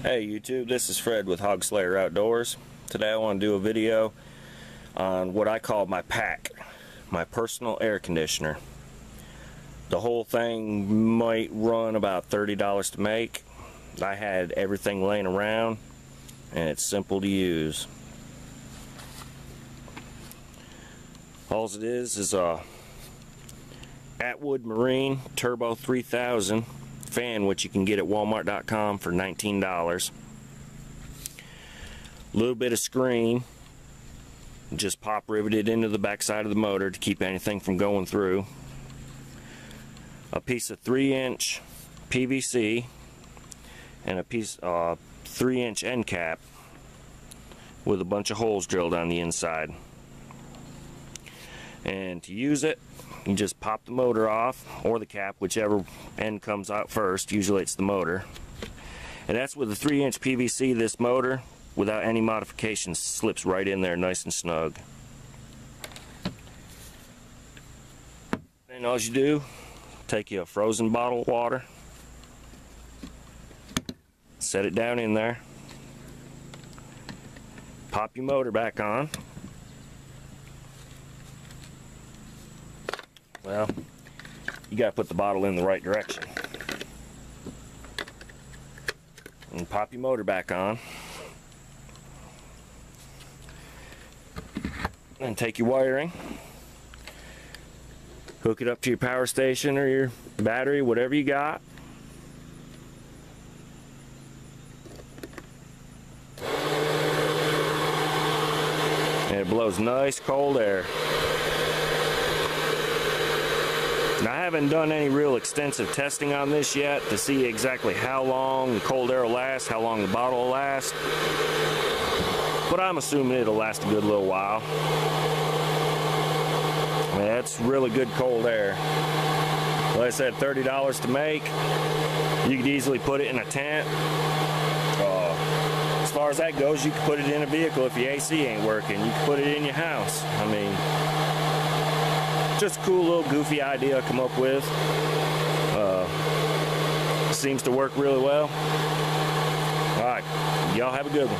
Hey YouTube, this is Fred with Hog Slayer Outdoors. Today I want to do a video on what I call my P.A.C, my personal air conditioner. The whole thing might run about $30 to make. I had everything laying around and it's simple to use. All it is a Atwood Marine Turbo 3000 fan, which you can get at walmart.com for $19. A little bit of screen, just pop riveted into the back side of the motor to keep anything from going through. A piece of 3-inch PVC and a piece 3-inch end cap with a bunch of holes drilled on the inside. And to use it, you just pop the motor off, or the cap, whichever end comes out first. Usually it's the motor. And that's with a 3-inch PVC. This motor, without any modifications, slips right in there nice and snug. And all you do, take you a frozen bottle of water, set it down in there, pop your motor back on. Well, you got to put the bottle in the right direction. And pop your motor back on. And take your wiring, hook it up to your power station or your battery, whatever you got. And it blows nice cold air. Now, I haven't done any real extensive testing on this yet to see exactly how long the cold air will last, how long the bottle will last, but I'm assuming it'll last a good little while. That's really good cold air. Like I said, $30 to make. You could easily put it in a tent. As far as that goes, you can put it in a vehicle if your AC ain't working. You can put it in your house. I mean, just a cool little goofy idea I come up with. Seems to work really well. Alright, y'all have a good one.